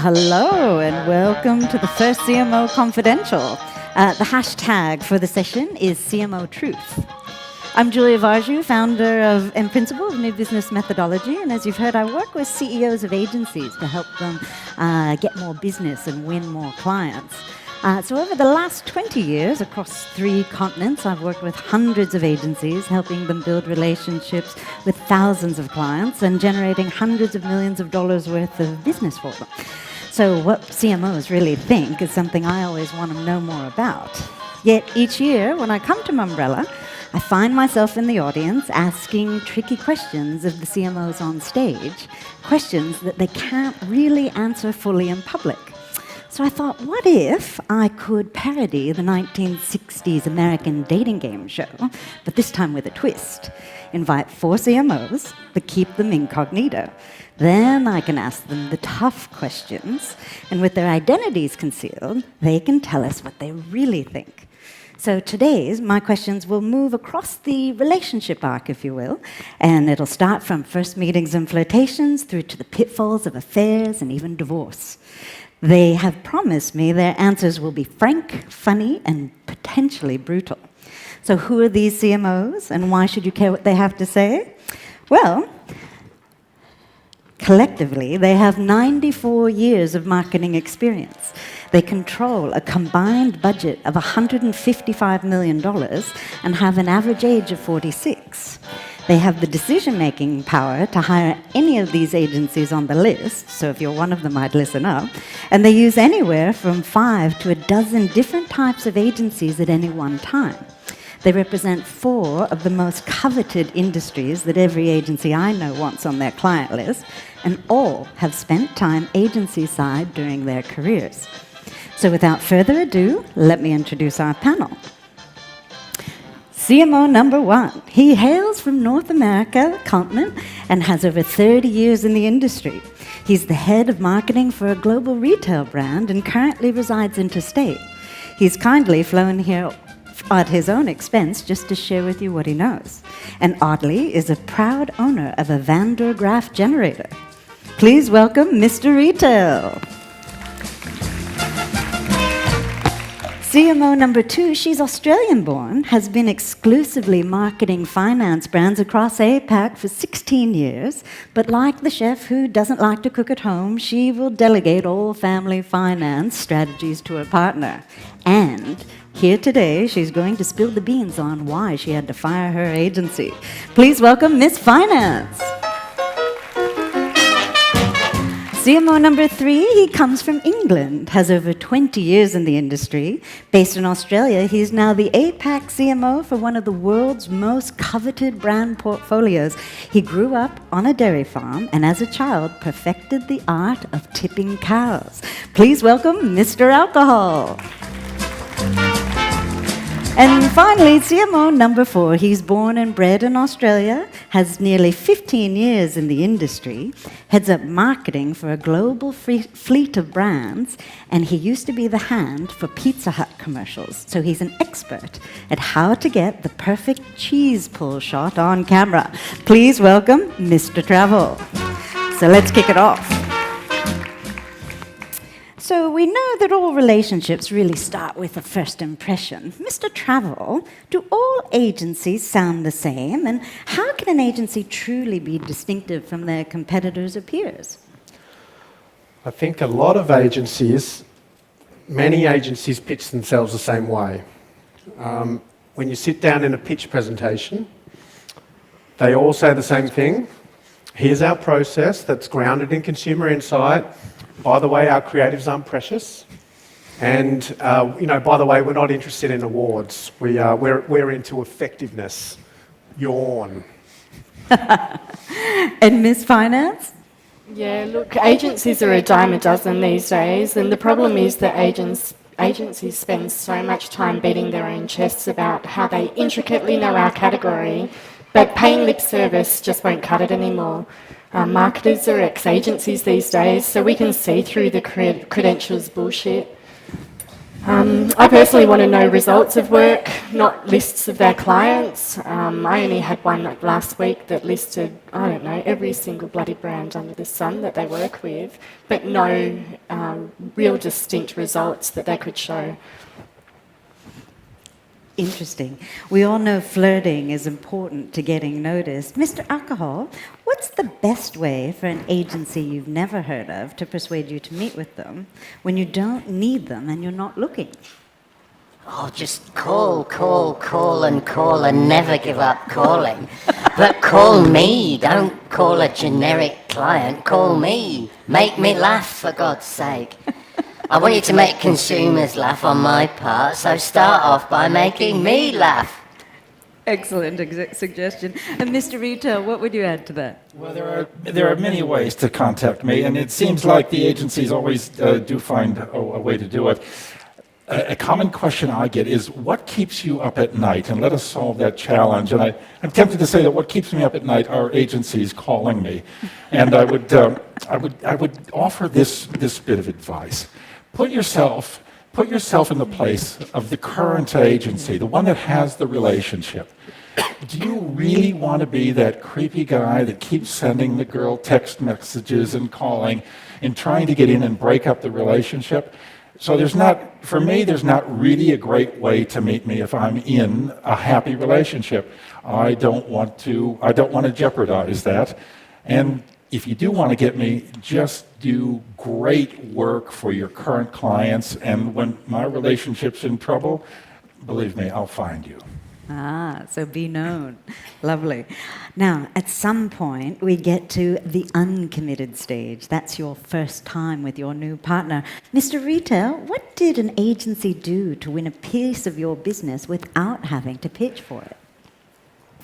Hello and welcome to the first CMO Confidential. The hashtag for the session is CMO Truth. I'm Julia Varju, founder and principal of New Business Methodology, and as you've heard, I work with CEOs of agencies to help them get more business and win more clients. So over the last 20 years, across 3 continents, I've worked with hundreds of agencies, helping them build relationships with thousands of clients and generating hundreds of millions of dollars worth of business for them. So what CMOs really think is something I always want to know more about. Yet each year, when I come to Mumbrella, I find myself in the audience asking tricky questions of the CMOs on stage, questions that they can't really answer fully in public. So I thought, what if I could parody the 1960s American dating game show, but this time with a twist? Invite 4 CMOs, but keep them incognito. Then I can ask them the tough questions, and with their identities concealed, they can tell us what they really think. So my questions will move across the relationship arc, if you will, and it'll start from first meetings and flirtations through to the pitfalls of affairs and even divorce. They have promised me their answers will be frank, funny, and potentially brutal. So who are these CMOs, and why should you care what they have to say? Well, collectively, they have 94 years of marketing experience. They control a combined budget of $155 million and have an average age of 46. They have the decision-making power to hire any of these agencies on the list, so if you're one of them, I'd listen up. And they use anywhere from 5 to a dozen different types of agencies at any one time. They represent 4 of the most coveted industries that every agency I know wants on their client list, and all have spent time agency side during their careers. So without further ado, let me introduce our panel. CMO number 1. He hails from North America continent and has over 30 years in the industry. He's the head of marketing for a global retail brand and currently resides interstate. He's kindly flown here at his own expense just to share with you what he knows. And oddly, is a proud owner of a Van der Graaf generator. Please welcome Mr. Retail. CMO number 2, she's Australian-born, has been exclusively marketing finance brands across APAC for 16 years, but like the chef who doesn't like to cook at home, she will delegate all family finance strategies to her partner. And here today, she's going to spill the beans on why she had to fire her agency. Please welcome Miss Finance. CMO number 3, he comes from England, has over 20 years in the industry. Based in Australia, he's now the APAC CMO for one of the world's most coveted brand portfolios. He grew up on a dairy farm and as a child perfected the art of tipping cows. Please welcome Mr. Alcohol. And finally, CMO number 4, he's born and bred in Australia, has nearly 15 years in the industry, heads up marketing for a global fleet of brands, and he used to be the hand for Pizza Hut commercials. So he's an expert at how to get the perfect cheese pull shot on camera. Please welcome Mr. Travel. So let's kick it off. So we know that all relationships really start with a first impression. Mr. Travel, do all agencies sound the same? And how can an agency truly be distinctive from their competitors or peers? I think a lot of agencies, many agencies pitch themselves the same way. When you sit down in a pitch presentation, they all say the same thing. Here's our process that's grounded in consumer insight. By the way, our creatives aren't precious. And, by the way, we're not interested in awards. We're into effectiveness. Yawn. And Miss Finance? Yeah, look, agencies are a dime a dozen these days, and the problem is that agencies spend so much time beating their own chests about how they intricately know our category, but paying lip service just won't cut it anymore. Marketers are ex-agencies these days, so we can see through the credentials bullshit. I personally want to know results of work, not lists of their clients. I only had one last week that listed, I don't know, every single bloody brand under the sun that they work with, but no real distinct results that they could show. Interesting. We all know flirting is important to getting noticed. Mr. Alcohol, what's the best way for an agency you've never heard of to persuade you to meet with them when you don't need them and you're not looking? Oh, just call and never give up calling. But call me, don't call a generic client, call me. Make me laugh, for God's sake. I want you to make consumers laugh on my part, so start off by making me laugh. Excellent suggestion. And Mr. Retail, what would you add to that? Well, there are many ways to contact me, and it seems like the agencies always do find a way to do it. A common question I get is, what keeps you up at night? And let us solve that challenge. And I'm tempted to say that what keeps me up at night are agencies calling me. And I would offer this bit of advice. Put yourself in the place of the current agency, the one that has the relationship. Do you really want to be that creepy guy that keeps sending the girl text messages and calling and trying to get in and break up the relationship? So there's not really a great way to meet me if I'm in a happy relationship. I don't want to jeopardize that. And if you do want to get me, just do great work for your current clients. And when my relationship's in trouble, believe me, I'll find you. So be known. Lovely. Now, at some point, we get to the uncommitted stage. That's your first time with your new partner. Mr. Retail, what did an agency do to win a piece of your business without having to pitch for it?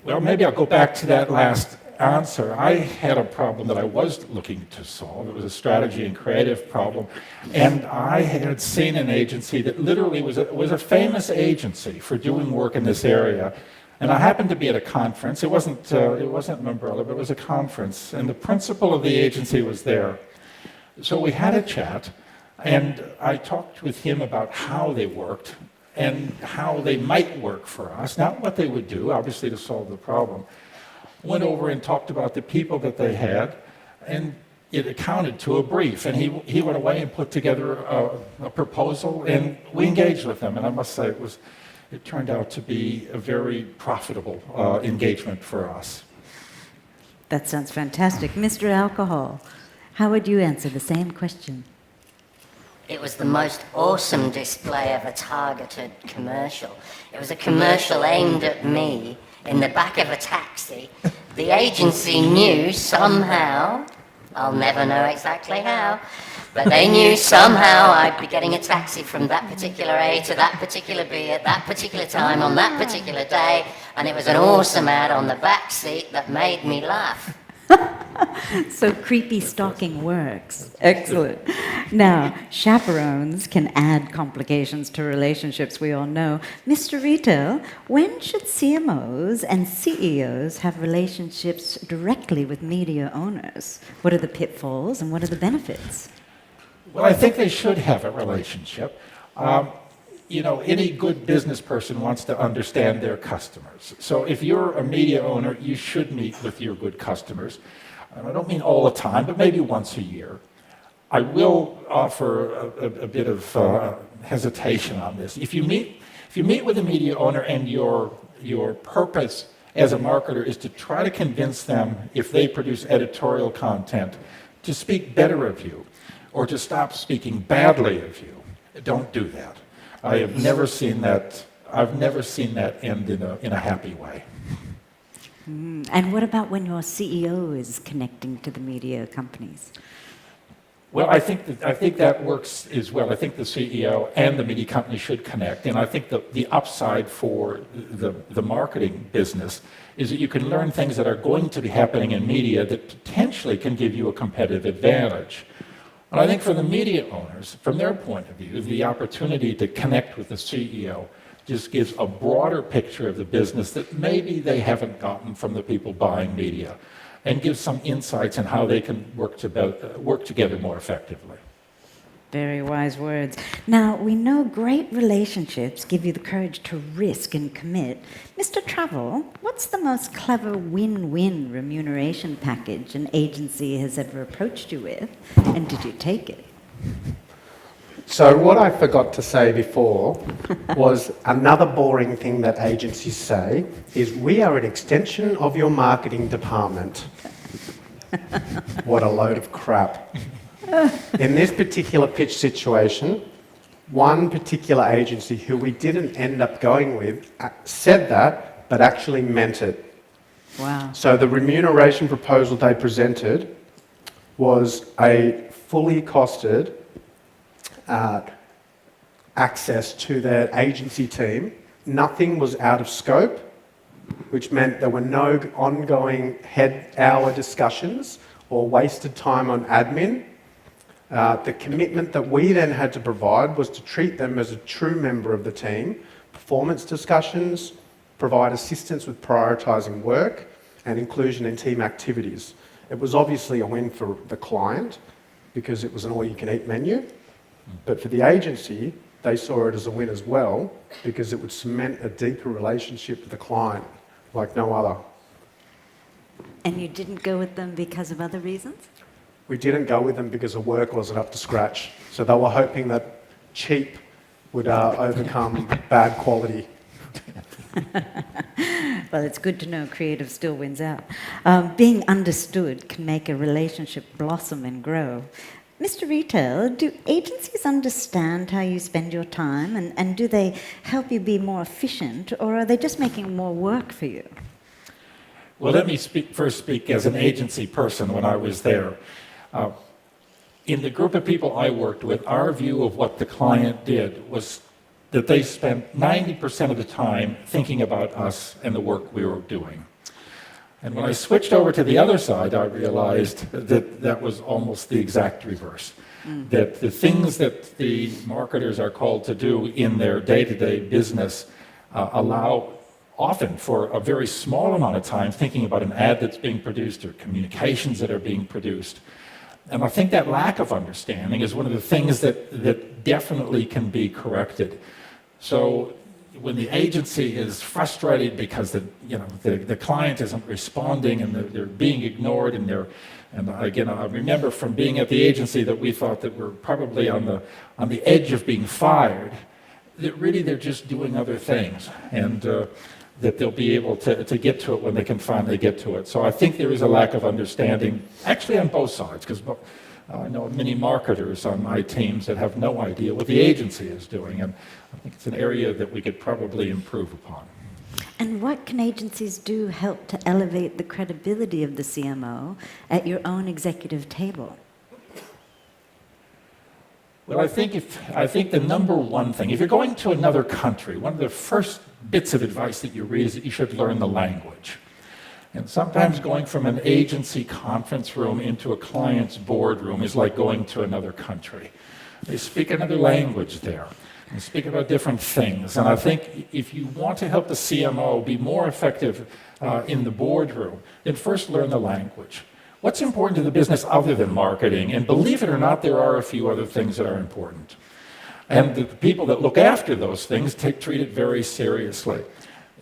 Well, maybe I'll go back to that last answer. I had a problem that I was looking to solve. It was a strategy and creative problem. And I had seen an agency that literally was a famous agency for doing work in this area. And I happened to be at a conference. It wasn't an umbrella, but it was a conference. And the principal of the agency was there. So we had a chat, and I talked with him about how they worked and how they might work for us. Not what they would do, obviously, to solve the problem. Went over and talked about the people that they had, and it accounted to a brief. And he went away and put together a proposal, and we engaged with them. And I must say, it turned out to be a very profitable engagement for us. That sounds fantastic. Mr. Alcohol, how would you answer the same question? It was the most awesome display of a targeted commercial. It was a commercial aimed at me in the back of a taxi. The agency knew somehow, I'll never know exactly how, but they knew somehow I'd be getting a taxi from that particular A to that particular B at that particular time on that particular day, and it was an awesome ad on the back seat that made me laugh. So creepy stalking works. Excellent. Now, chaperones can add complications to relationships, we all know. Mr. Retail, when should CMOs and CEOs have relationships directly with media owners? What are the pitfalls and what are the benefits? Well, I think they should have a relationship. Any good business person wants to understand their customers. So if you're a media owner, you should meet with your good customers. I don't mean all the time, but maybe once a year. I will offer a bit of hesitation on this. If you meet with a media owner and your purpose as a marketer is to try to convince them, if they produce editorial content, to speak better of you or to stop speaking badly of you, don't do that. I have never seen that. I've never seen that end in a happy way. And what about when your CEO is connecting to the media companies? Well, I think that works as well. I think the CEO and the media company should connect, and I think the upside for the marketing business is that you can learn things that are going to be happening in media that potentially can give you a competitive advantage. And I think for the media owners, from their point of view, the opportunity to connect with the CEO just gives a broader picture of the business that maybe they haven't gotten from the people buying media, and gives some insights on how they can work together more effectively. Very wise words. Now, we know great relationships give you the courage to risk and commit. Mr. Travel, what's the most clever win-win remuneration package an agency has ever approached you with, and did you take it? So what I forgot to say before was another boring thing that agencies say is we are an extension of your marketing department. What a load of crap. In this particular pitch situation, one particular agency who we didn't end up going with said that, but actually meant it. Wow. So the remuneration proposal they presented was a fully costed access to their agency team. Nothing was out of scope, which meant there were no ongoing head-hour discussions or wasted time on admin. The commitment that we then had to provide was to treat them as a true member of the team, performance discussions, provide assistance with prioritising work and inclusion in team activities. It was obviously a win for the client because it was an all-you-can-eat menu, but for the agency, they saw it as a win as well because it would cement a deeper relationship with the client like no other. And you didn't go with them because of other reasons? We didn't go with them because the work wasn't up to scratch. So they were hoping that cheap would overcome bad quality. Well, it's good to know creative still wins out. Being understood can make a relationship blossom and grow. Mr. Retail, do agencies understand how you spend your time, and do they help you be more efficient, or are they just making more work for you? Well, let me first speak as an agency person when I was there. In the group of people I worked with, our view of what the client did was that they spent 90% of the time thinking about us and the work we were doing. And when I switched over to the other side, I realized that that was almost the exact reverse. That the things that the marketers are called to do in their day-to-day business allow often for a very small amount of time thinking about an ad that's being produced or communications that are being produced. And I think that lack of understanding is one of the things that definitely can be corrected. So when the agency is frustrated because the client isn't responding and they're being ignored and again, I remember from being at the agency that we thought that we're probably on the edge of being fired, that really they're just doing other things and that they'll be able to get to it when they can finally get to it. So I think there is a lack of understanding, actually on both sides, because I know many marketers on my teams that have no idea what the agency is doing, and I think it's an area that we could probably improve upon. And what can agencies do help to elevate the credibility of the CMO at your own executive table? Well, I think the number one thing, if you're going to another country, one of the first bits of advice that you read is that you should learn the language. And sometimes going from an agency conference room into a client's boardroom is like going to another country. They speak another language there. They speak about different things. And I think if you want to help the CMO be more effective in the boardroom, then first learn the language. What's important to the business other than marketing? And believe it or not, there are a few other things that are important. And the people that look after those things treat it very seriously.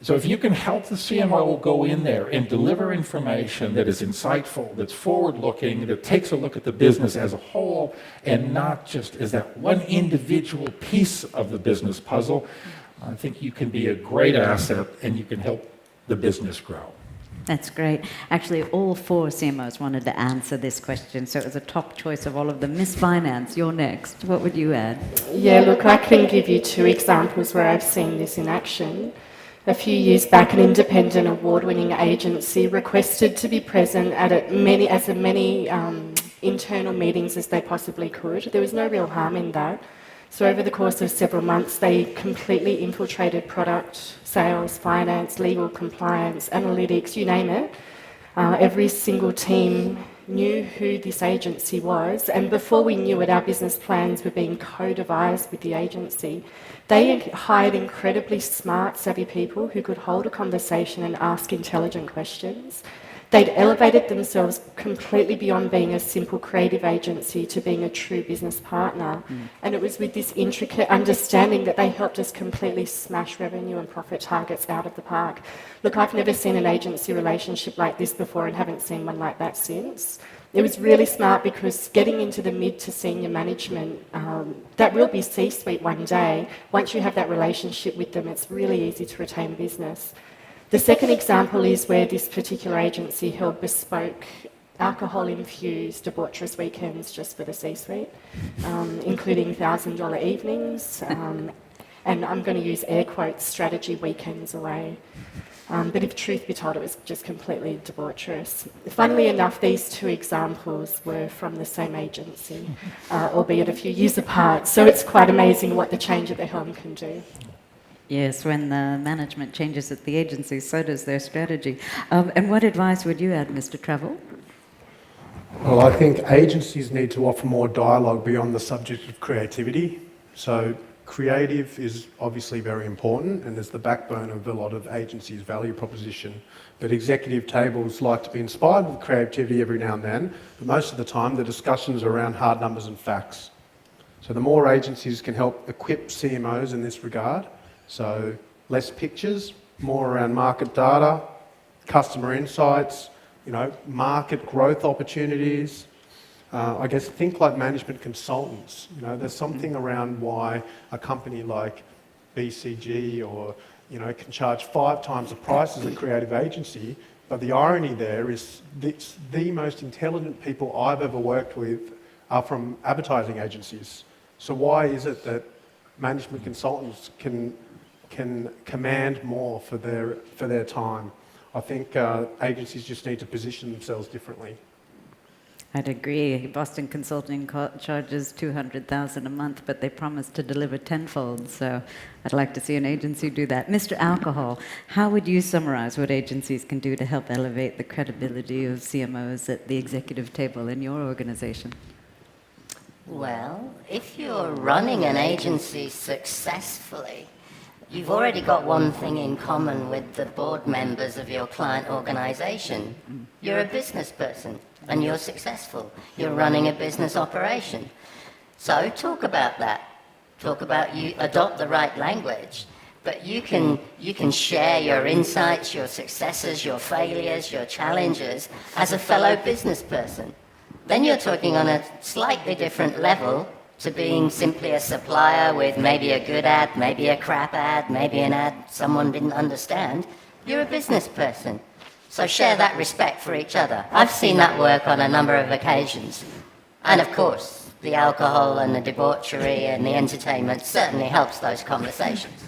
So if you can help the CMO go in there and deliver information that is insightful, that's forward-looking, that takes a look at the business as a whole, and not just as that one individual piece of the business puzzle, I think you can be a great asset and you can help the business grow. That's great. Actually, all 4 CMOs wanted to answer this question, so it was a top choice of all of them. Miss Finance, you're next. What would you add? Yeah, look, I can give you 2 examples where I've seen this in action. A few years back, an independent award-winning agency requested to be present at as many internal meetings as they possibly could. There was no real harm in that. So over the course of several months, they completely infiltrated product, sales, finance, legal, compliance, analytics, you name it. Every single team knew who this agency was, and before we knew it, our business plans were being co-devised with the agency. They hired incredibly smart, savvy people who could hold a conversation and ask intelligent questions. They'd elevated themselves completely beyond being a simple creative agency to being a true business partner. And it was with this intricate understanding that they helped us completely smash revenue and profit targets out of the park. Look, I've never seen an agency relationship like this before and haven't seen one like that since. It was really smart because getting into the mid to senior management, that will be C-suite one day. Once you have that relationship with them, it's really easy to retain business. The second example is where this particular agency held bespoke alcohol-infused debaucherous weekends just for the C-suite, including $1,000 evenings, and I'm going to use air quotes, strategy weekends away. But if truth be told, it was just completely debaucherous. Funnily enough, these two examples were from the same agency, albeit a few years apart, so it's quite amazing what the change at the helm can do. Yes, when the management changes at the agency, so does their strategy. And what advice would you add, Mr. Travel? Well, I think agencies need to offer more dialogue beyond the subject of creativity. So creative is obviously very important and is the backbone of a lot of agencies' value proposition. But executive tables like to be inspired with creativity every now and then, but most of the time the discussions are around hard numbers and facts. So the more agencies can help equip CMOs in this regard, so less pictures, more around market data, customer insights, market growth opportunities. I guess think like management consultants. There's something around why a company like BCG or can charge 5 times the price as a creative agency. But the irony there is the most intelligent people I've ever worked with are from advertising agencies. So why is it that management consultants can command more for their time? I think agencies just need to position themselves differently. I'd agree. Boston Consulting charges $200,000 a month, but they promise to deliver tenfold. So I'd like to see an agency do that. Mr. Alcohol, how would you summarize what agencies can do to help elevate the credibility of CMOs at the executive table in your organization? Well, if you're running an agency successfully, you've already got one thing in common with the board members of your client organization. You're a business person and you're successful. You're running a business operation. So talk about that. Talk about you adopt the right language, but you can share your insights, your successes, your failures, your challenges as a fellow business person. Then you're talking on a slightly different level to being simply a supplier with maybe a good ad, maybe a crap ad, maybe an ad someone didn't understand. You're a business person. So share that respect for each other. I've seen that work on a number of occasions. And of course, the alcohol and the debauchery and the entertainment certainly helps those conversations.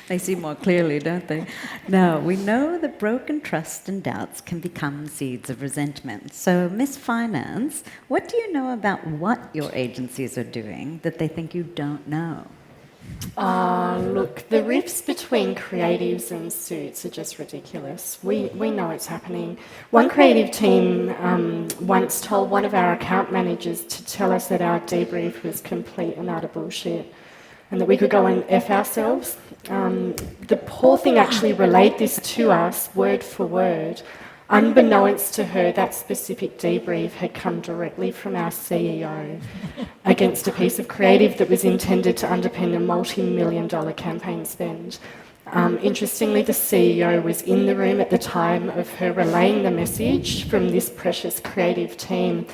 They see more clearly, don't they? Now, we know that broken trust and doubts can become seeds of resentment. So, Miss Finance, what do you know about what your agencies are doing that they think you don't know? Look, the rifts between creatives and suits are just ridiculous. We know it's happening. One creative team once told one of our account managers to tell us that our debrief was complete and utter bullshit, and that we could go and F ourselves. The poor thing actually relayed this to us, word for word. Unbeknownst to her, that specific debrief had come directly from our CEO against a piece of creative that was intended to underpin a multi-million-dollar campaign spend. Interestingly, the CEO was in the room at the time of her relaying the message from this precious creative team.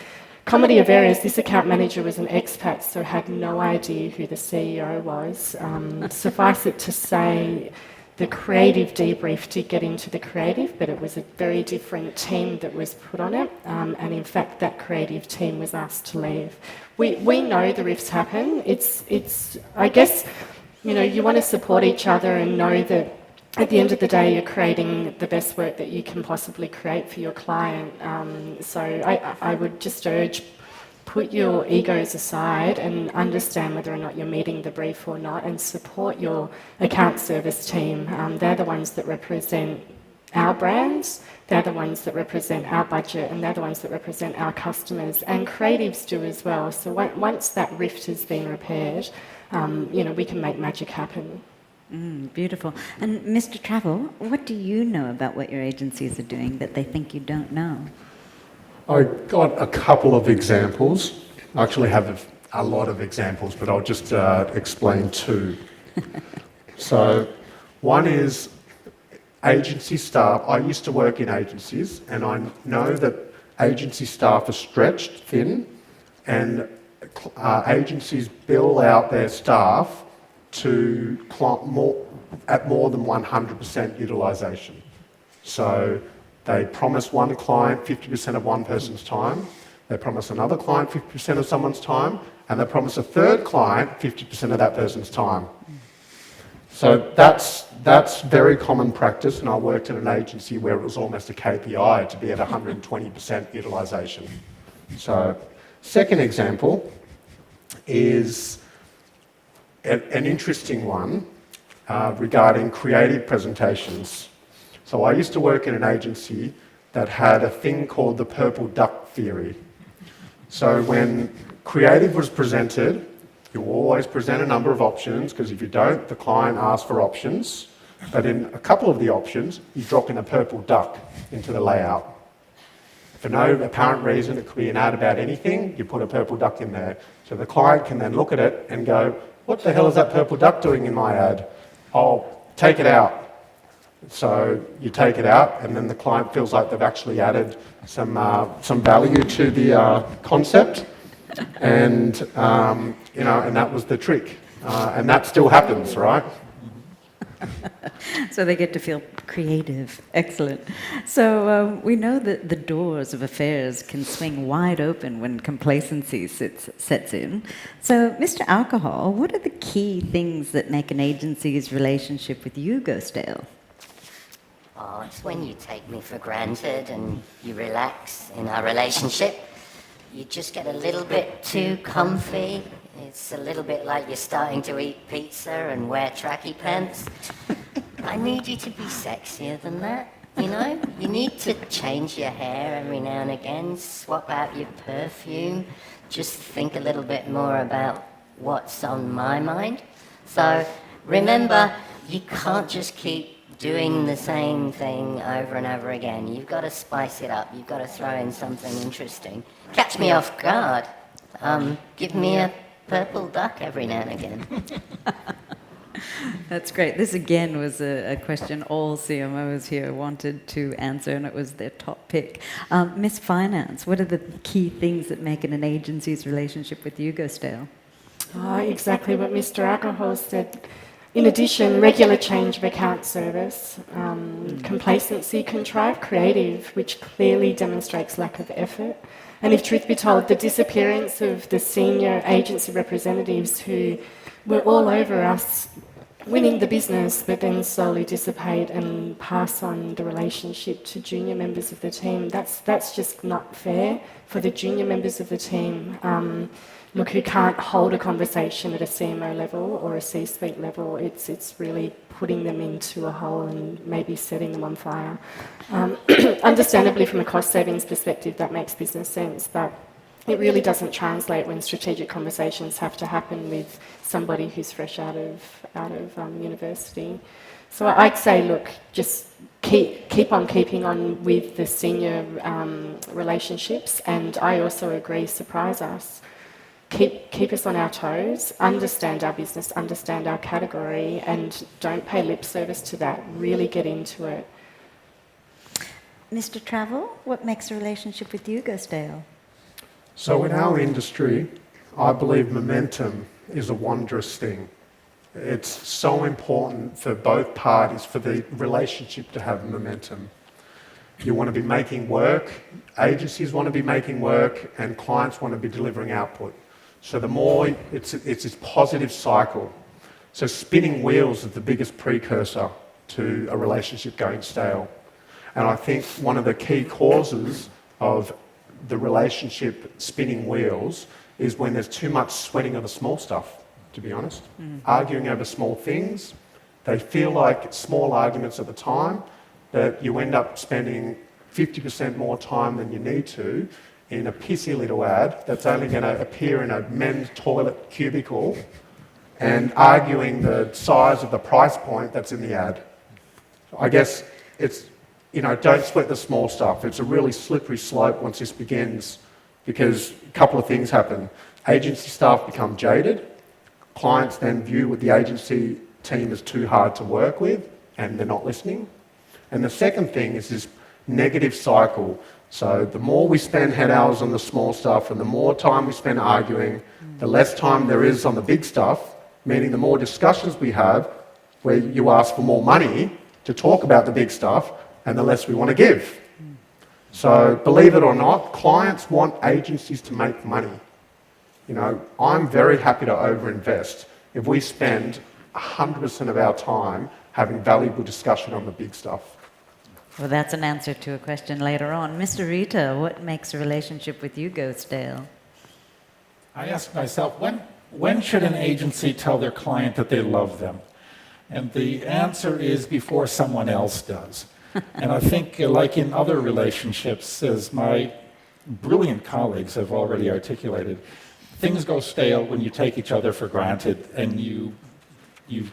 Comedy of errors, this account manager was an expat, so had no idea who the CEO was. Suffice it to say, the creative debrief did get into the creative, but it was a very different team that was put on it, and in fact that creative team was asked to leave. We know the rifts happen. It's I guess, you want to support each other and know that at the end of the day you're creating the best work that you can possibly create for your client. So I would just urge, put your egos aside and understand whether or not you're meeting the brief or not, and support your account service team. They're the ones that represent our brands, they're the ones that represent our budget, and they're the ones that represent our customers, and creatives do as well. So once that rift has been repaired, we can make magic happen. Beautiful. And Mr. Travel, what do you know about what your agencies are doing that they think you don't know? I got a couple of examples. I actually have a lot of examples, but I'll just explain two. So, one is agency staff. I used to work in agencies, and I know that agency staff are stretched thin, and agencies bill out their staff to at more than 100% utilisation. So they promise one client 50% of one person's time, they promise another client 50% of someone's time, and they promise a third client 50% of that person's time. So that's very common practice, and I worked in an agency where it was almost a KPI to be at 120% utilisation. So, second example is an interesting one regarding creative presentations. So I used to work in an agency that had a thing called the purple duck theory. So when creative was presented, you always present a number of options, because if you don't, the client asks for options. But in a couple of the options, you drop in a purple duck into the layout. For no apparent reason, it could be an ad about anything, you put a purple duck in there. So the client can then look at it and go, what the hell is that purple duck doing in my ad? Oh, take it out. So you take it out, and then the client feels like they've actually added some value to the concept, and and that was the trick, and that still happens, right? So they get to feel creative. Excellent. So we know that the doors of affairs can swing wide open when complacency sets in. So, Mr. Alcohol, what are the key things that make an agency's relationship with you go stale? Oh, it's when you take me for granted and you relax in our relationship. You just get a little bit too comfy. It's a little bit like you're starting to eat pizza and wear tracky pants. I need you to be sexier than that, you know? You need to change your hair every now and again, swap out your perfume, just think a little bit more about what's on my mind. So remember, you can't just keep doing the same thing over and over again. You've got to spice it up. You've got to throw in something interesting. Catch me off guard. Give me a purple duck every now and again. That's great. This again was a question all CMOs here wanted to answer, and it was their top pick. Miss Finance, what are the key things that make an agency's relationship with you go stale? Exactly what Mr. Alcohol said. In addition, regular change of account service, complacency can drive creative, which clearly demonstrates lack of effort. And if truth be told, the disappearance of the senior agency representatives who were all over us winning the business, but then slowly dissipate and pass on the relationship to junior members of the team, that's just not fair for the junior members of the team. Who can't hold a conversation at a CMO level or a C-suite level. It's really putting them into a hole and maybe setting them on fire. Understandably, from a cost savings perspective, that makes business sense, but it really doesn't translate when strategic conversations have to happen with somebody who's fresh out of university. So I'd say, look, just keep on keeping on with the senior relationships, and I also agree, surprise us. Keep us on our toes, understand our business, understand our category, and don't pay lip service to that. Really get into it. Mr. Travel, what makes a relationship with you go stale? So in our industry, I believe momentum is a wondrous thing. It's so important for both parties, for the relationship to have momentum. You want to be making work, agencies want to be making work, and clients want to be delivering output. So the more, it's this positive cycle. So spinning wheels is the biggest precursor to a relationship going stale. And I think one of the key causes of the relationship spinning wheels is when there's too much sweating of the small stuff, to be honest. Arguing over small things. They feel like small arguments at the time, that you end up spending 50% more time than you need to in a pissy little ad that's only going to appear in a men's toilet cubicle and arguing the size of the price point that's in the ad. I guess it's, don't sweat the small stuff. It's a really slippery slope once this begins, because a couple of things happen. Agency staff become jaded. Clients then view what the agency team is too hard to work with, and they're not listening. And the second thing is this negative cycle. So the more we spend head hours on the small stuff and the more time we spend arguing, the less time there is on the big stuff, meaning the more discussions we have where you ask for more money to talk about the big stuff, and the less we want to give. So believe it or not, clients want agencies to make money. I'm very happy to overinvest if we spend 100% of our time having valuable discussion on the big stuff. Well, that's an answer to a question later on. Mr. Rita, what makes a relationship with you go stale? I ask myself, when should an agency tell their client that they love them? And the answer is before someone else does. And I think, like in other relationships, as my brilliant colleagues have already articulated, things go stale when you take each other for granted and you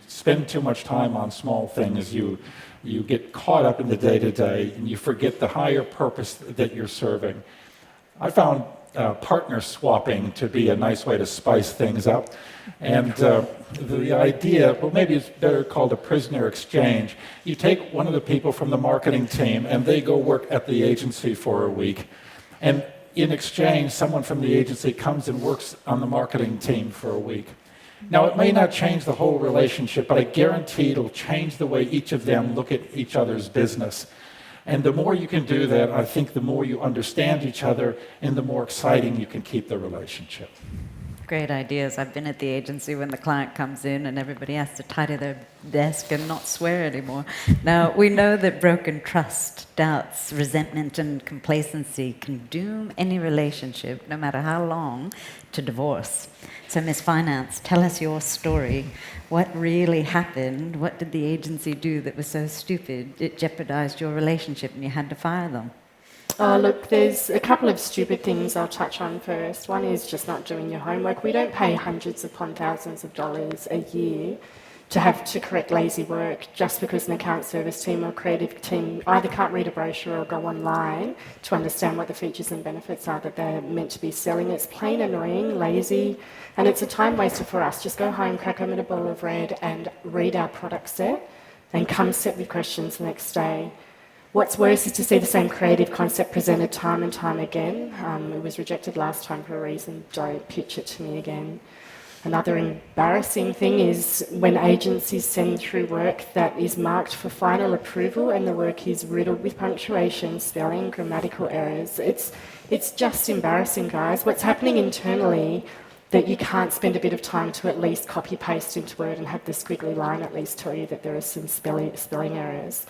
spend too much time on small things. You get caught up in the day-to-day and you forget the higher purpose that you're serving. I found partner swapping to be a nice way to spice things up. And the idea, well, maybe it's better called a prisoner exchange. You take one of the people from the marketing team and they go work at the agency for a week. And in exchange, someone from the agency comes and works on the marketing team for a week. Now, it may not change the whole relationship, but I guarantee it'll change the way each of them look at each other's business. And the more you can do that, I think the more you understand each other and the more exciting you can keep the relationship. Great ideas. I've been at the agency when the client comes in and everybody has to tidy their desk and not swear anymore. Now, we know that broken trust, doubts, resentment, and complacency can doom any relationship, no matter how long, to divorce. So, Ms. Finance, tell us your story. What really happened? What did the agency do that was so stupid it jeopardized your relationship and you had to fire them? Oh, look, there's a couple of stupid things I'll touch on first. One is just not doing your homework. We don't pay hundreds upon thousands of dollars a year to have to correct lazy work just because an account service team or creative team either can't read a brochure or go online to understand what the features and benefits are that they're meant to be selling. It's plain annoying, lazy, and it's a time waster for us. Just go home, crack open a bottle of red and read our product set and come set with questions the next day. What's worse is to see the same creative concept presented time and time again. It was rejected last time for a reason. Don't pitch it to me again. Another embarrassing thing is when agencies send through work that is marked for final approval and the work is riddled with punctuation, spelling, grammatical errors. It's just embarrassing, guys. What's happening internally that you can't spend a bit of time to at least copy-paste into Word and have the squiggly line at least tell you that there are some spelling errors.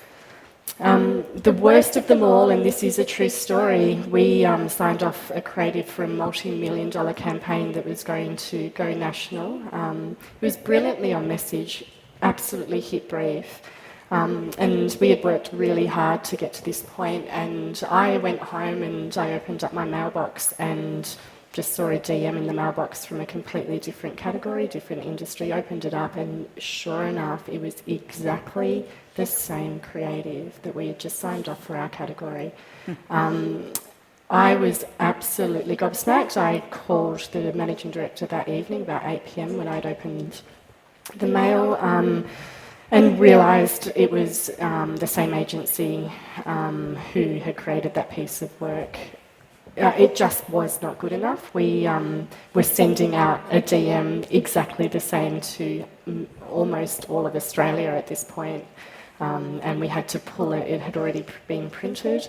The worst of them all, and this is a true story, we signed off a creative for a multi-million-dollar campaign that was going to go national. It was brilliantly on message, absolutely hit brief. And we had worked really hard to get to this point, and I went home and I opened up my mailbox and just saw a DM in the mailbox from a completely different category, different industry, opened it up, and sure enough, it was exactly the same creative that we had just signed off for our category. I was absolutely gobsmacked. I called the managing director that evening, about 8 p.m, when I'd opened the mail, and realised it was the same agency who had created that piece of work. It just was not good enough. We were sending out a DM exactly the same to almost all of Australia at this point, and we had to pull it. It had already been printed.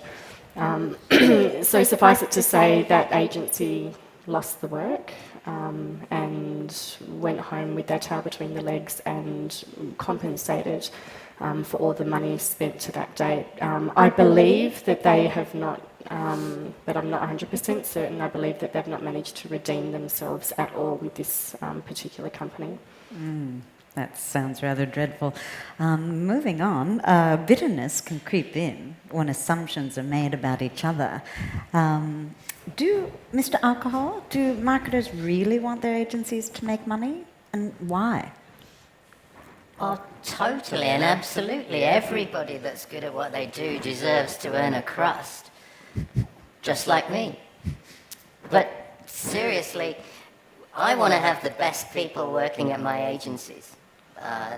So suffice it to say that agency lost the work and went home with their tail between the legs and compensated for all the money spent to that date. I believe that they have not, but I'm not 100% certain, I believe that they've not managed to redeem themselves at all with this particular company. That sounds rather dreadful. Moving on, bitterness can creep in when assumptions are made about each other. Mr. Alcohol, do marketers really want their agencies to make money? and why? Oh, totally and absolutely. Everybody that's good at what they do deserves to earn a crust, just like me. But seriously, I want to have the best people working at my agencies.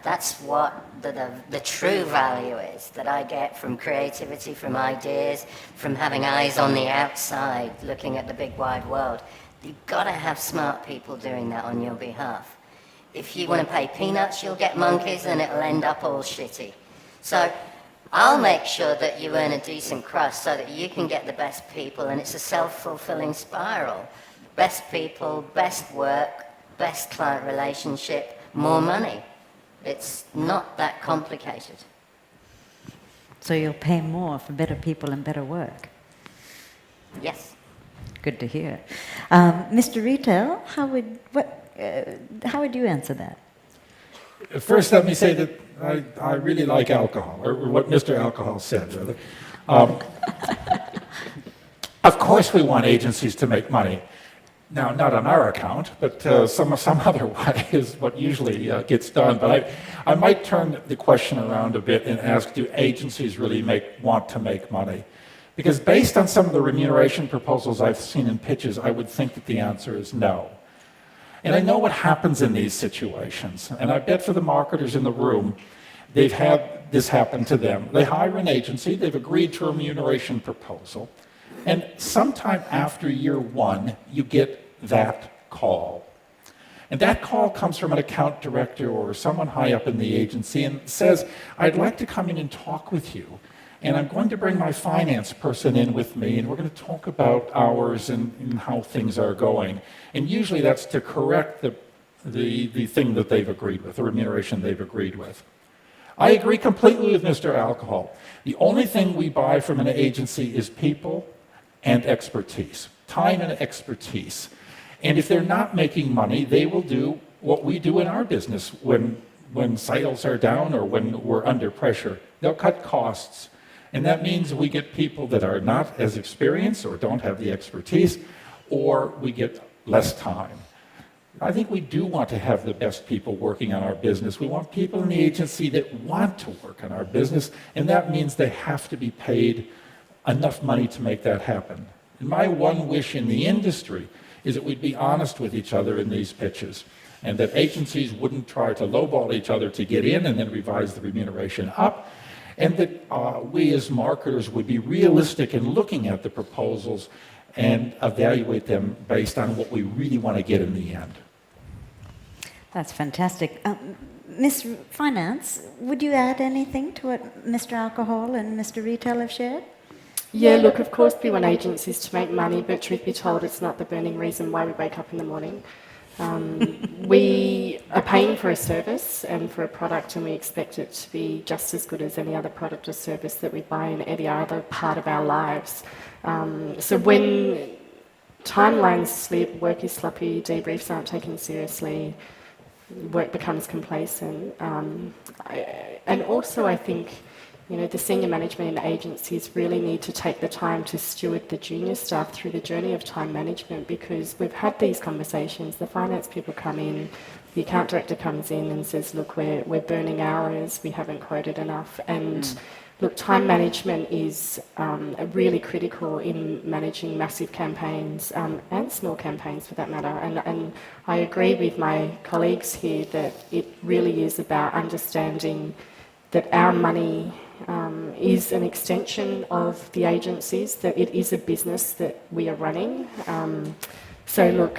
That's what the true value is that I get from creativity, from ideas, from having eyes on the outside, looking at the big wide world. You've got to have smart people doing that on your behalf. If you want to pay peanuts, you'll get monkeys and it'll end up all shitty. So I'll make sure that you earn a decent crust so that you can get the best people, and it's a self-fulfilling spiral. Best people, best work, best client relationship, more money. It's not that complicated. So you'll pay more for better people and better work. Yes. Good to hear. Mr. Retail, how would you answer that? First, let me say that I really like alcohol, or what Mr. Alcohol said, rather. Of course we want agencies to make money. Now, not on our account, but some other way is what usually gets done. But I might turn the question around a bit and ask, do agencies really want to make money? Because based on some of the remuneration proposals I've seen in pitches, I would think that the answer is no. And I know what happens in these situations. And I bet for the marketers in the room, they've had this happen to them. They hire an agency, they've agreed to a remuneration proposal, and sometime after year one, you get that call. And that call comes from an account director or someone high up in the agency and says, I'd like to come in and talk with you. And I'm going to bring my finance person in with me, and we're going to talk about hours and how things are going. And usually that's to correct the thing that they've agreed with, the remuneration they've agreed with. I agree completely with Mr. Alcohol. The only thing we buy from an agency is people and expertise, time and expertise. And if they're not making money, they will do what we do in our business when sales are down or when we're under pressure. They'll cut costs. And that means we get people that are not as experienced or don't have the expertise, or we get less time. I think we do want to have the best people working on our business. We want people in the agency that want to work on our business, and that means they have to be paid enough money to make that happen. And my one wish in the industry is that we'd be honest with each other in these pitches, and that agencies wouldn't try to lowball each other to get in and then revise the remuneration up, and that we as marketers would be realistic in looking at the proposals and evaluate them based on what we really want to get in the end. That's fantastic. Ms. Finance, would you add anything to what Mr. Alcohol and Mr. Retail have shared? Yeah, look, of course we want agencies to make money, but truth be told, it's not the burning reason why we wake up in the morning. We are paying for a service and for a product, and we expect it to be just as good as any other product or service that we buy in any other part of our lives. So when timelines slip, work is sloppy, debriefs aren't taken seriously, work becomes complacent. And also I think, you know, the senior management in agencies really need to take the time to steward the junior staff through the journey of time management, because we've had these conversations. The finance people come in, the account director comes in and says, look, we're burning hours, we haven't quoted enough. And look, time management is really critical in managing massive campaigns and small campaigns for that matter. And I agree with my colleagues here that it really is about understanding that our money is an extension of the agencies, that it is a business that we are running. So look,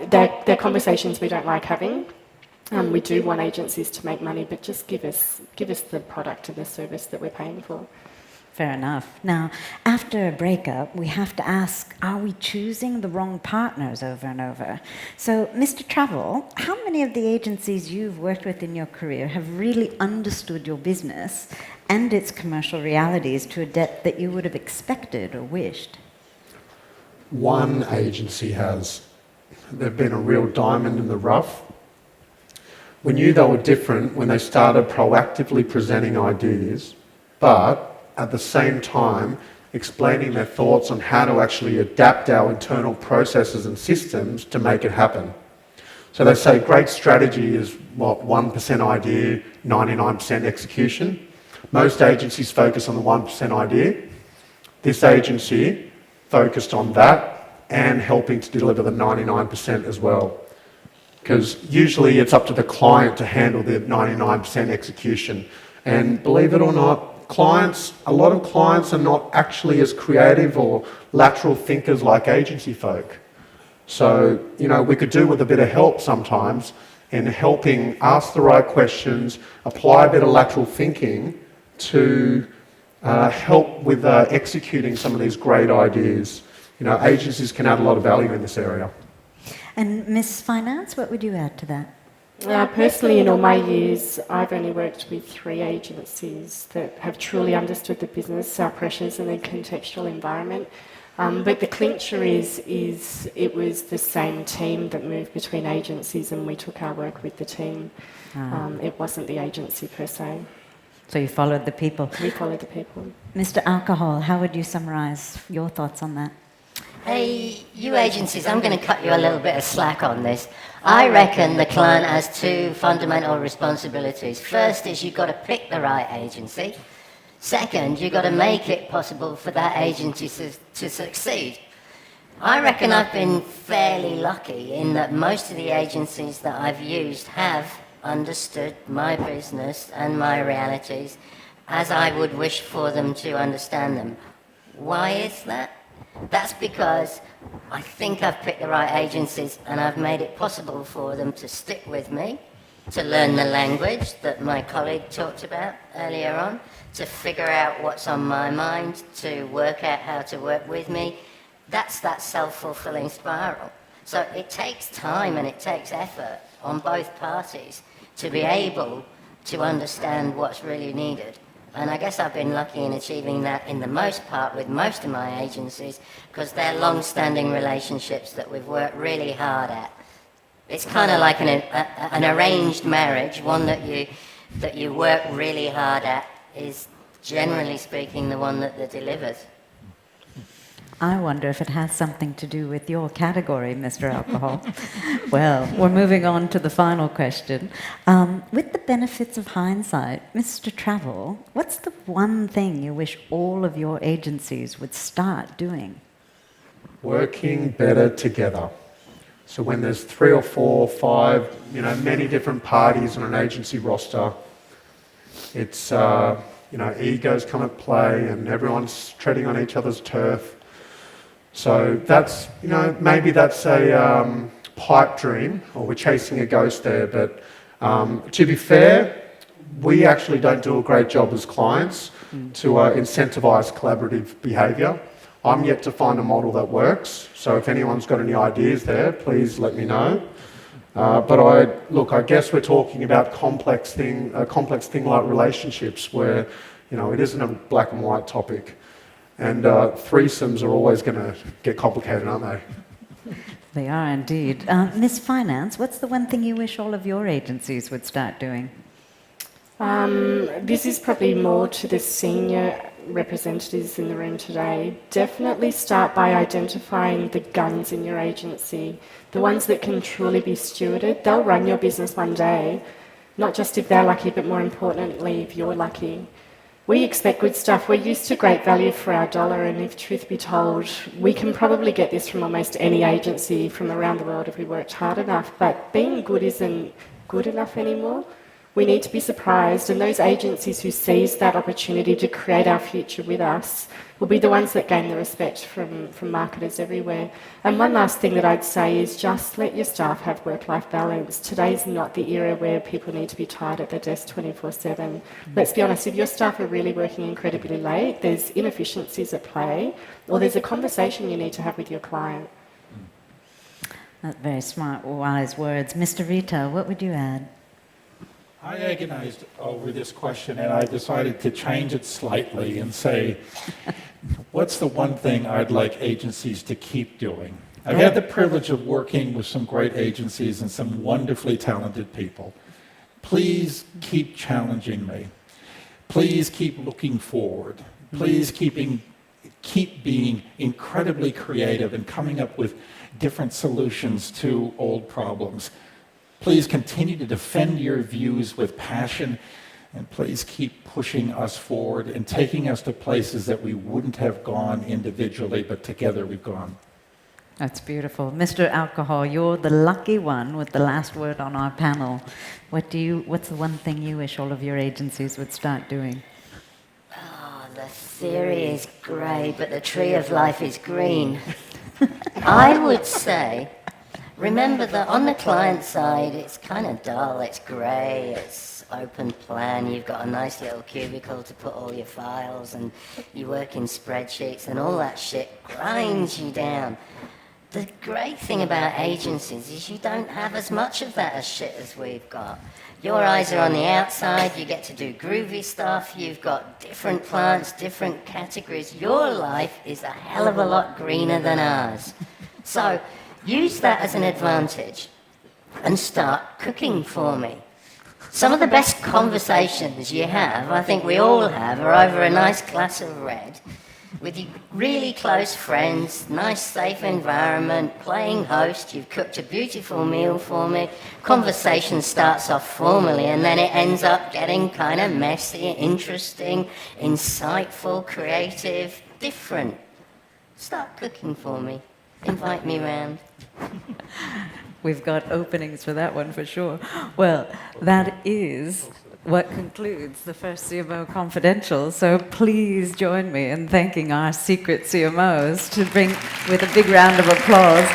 they're conversations we don't like having. We do want agencies to make money, but just give us the product and the service that we're paying for. Fair enough. Now, after a breakup, we have to ask, are we choosing the wrong partners over and over? So, Mr. Travel, how many of the agencies you've worked with in your career have really understood your business and its commercial realities to a depth that you would have expected or wished? One agency has. They've been a real diamond in the rough. We knew they were different when they started proactively presenting ideas, but at the same time explaining their thoughts on how to actually adapt our internal processes and systems to make it happen. So they say great strategy is what, 1% idea, 99% execution. Most agencies focus on the 1% idea. This agency focused on that and helping to deliver the 99% as well. Because usually it's up to the client to handle the 99% execution. And believe it or not, a lot of clients are not actually as creative or lateral thinkers like agency folk. So, we could do with a bit of help sometimes in helping ask the right questions, apply a bit of lateral thinking to help with executing some of these great ideas. Agencies can add a lot of value in this area. And Miss Finance, what would you add to that? Personally, in all my years, I've only worked with 3 agencies that have truly understood the business, our pressures and the contextual environment. But the clincher is it was the same team that moved between agencies and we took our work with the team. It wasn't the agency per se. So you followed the people. We followed the people. Mr. Alcohol, how would you summarise your thoughts on that? Hey, you agencies, I'm going to cut you a little bit of slack on this. I reckon the client has 2 fundamental responsibilities. First is you've got to pick the right agency. Second, you've got to make it possible for that agency to succeed. I reckon I've been fairly lucky in that most of the agencies that I've used have understood my business and my realities as I would wish for them to understand them. Why is that? That's because I think I've picked the right agencies and I've made it possible for them to stick with me, to learn the language that my colleague talked about earlier on, to figure out what's on my mind, to work out how to work with me. That's that self-fulfilling spiral. So it takes time and it takes effort on both parties to be able to understand what's really needed. And I guess I've been lucky in achieving that in the most part with most of my agencies because they're long-standing relationships that we've worked really hard at. It's kind of like an arranged marriage, one that you work really hard at is, generally speaking, the one that delivers. I wonder if it has something to do with your category, Mr. Alcohol. Well, we're moving on to the final question. With the benefits of hindsight, Mr. Travel, what's the one thing you wish all of your agencies would start doing? Working better together. So when there's 3 or 4 or 5, many different parties on an agency roster, it's, egos come at play and everyone's treading on each other's turf. So that's, maybe that's a pipe dream, or we're chasing a ghost there. But to be fair, we actually don't do a great job as clients to incentivise collaborative behaviour. I'm yet to find a model that works. So if anyone's got any ideas there, please let me know. But I guess we're talking about a complex thing like relationships, where it isn't a black and white topic. And threesomes are always going to get complicated, aren't they? They are indeed. Miss Finance, what's the one thing you wish all of your agencies would start doing? This is probably more to the senior representatives in the room today. Definitely start by identifying the guns in your agency, the ones that can truly be stewarded. They'll run your business one day, not just if they're lucky, but more importantly, if you're lucky. We expect good stuff. We're used to great value for our dollar, and if truth be told, we can probably get this from almost any agency from around the world if we worked hard enough, but being good isn't good enough anymore. We need to be surprised, and those agencies who seize that opportunity to create our future with us will be the ones that gain the respect from marketers everywhere. And one last thing that I'd say is just let your staff have work-life balance. Today's not the era where people need to be tied at their desk 24/7. Let's be honest, if your staff are really working incredibly late, there's inefficiencies at play, or there's a conversation you need to have with your client. That's very smart, wise words. Mr. Rita, what would you add? I agonized over this question and I decided to change it slightly and say, what's the one thing I'd like agencies to keep doing? I've had the privilege of working with some great agencies and some wonderfully talented people. Please keep challenging me. Please keep looking forward. Please keep being incredibly creative and coming up with different solutions to old problems. Please continue to defend your views with passion, and please keep pushing us forward and taking us to places that we wouldn't have gone individually, but together we've gone. That's beautiful. Mr. Alcohol, you're the lucky one with the last word on our panel. What's the one thing you wish all of your agencies would start doing? Oh, the theory is grey, but the tree of life is green. I would say, remember that on the client side, it's kind of dull, it's grey, it's open plan, you've got a nice little cubicle to put all your files, and you work in spreadsheets, and all that shit grinds you down. The great thing about agencies is you don't have as much of that as shit as we've got. Your eyes are on the outside, you get to do groovy stuff, you've got different plants, different categories. Your life is a hell of a lot greener than ours. So use that as an advantage and start cooking for me. Some of the best conversations you have, I think we all have, are over a nice glass of red, with your really close friends, nice safe environment, playing host, you've cooked a beautiful meal for me, conversation starts off formally and then it ends up getting kind of messy, interesting, insightful, creative, different. Start cooking for me. Invite me round. We've got openings for that one for sure. Well, that is what concludes the first CMO Confidential. So please join me in thanking our secret CMOs to bring with a big round of applause.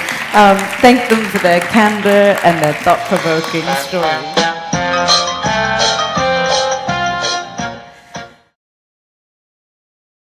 Thank them for their candor and their thought-provoking stories.